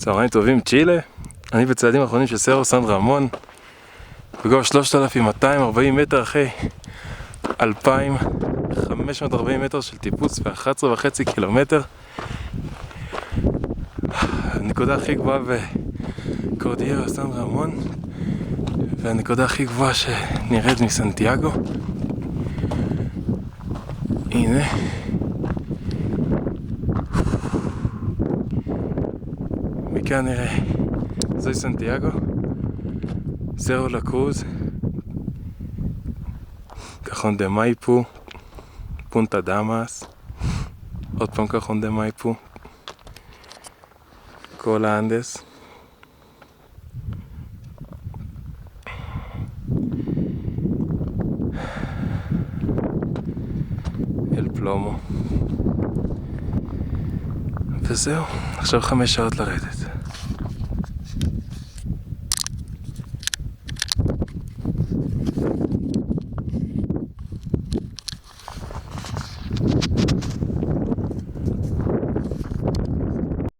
צהריים טובים, צ'ילה. אני בצעדים האחרונים של סרו סן רמון בגובה 3,240 מטר אחרי 2,540 מטר של טיפוס ו11.5 קילומטר. הנקודה הכי גבוהה בקורדיירה סן רמון והנקודה הכי גבוהה שנראית מסנטיאגו. הנה מכאן נראה זוהי סנטיאגו, סרו לה קרוז, קחון דה מייפו, פונטה דאמאס, עוד פעם קחון דה מייפו, כל האנדס, אל פלומו. וזהו, עכשיו 5 שעות לרדת.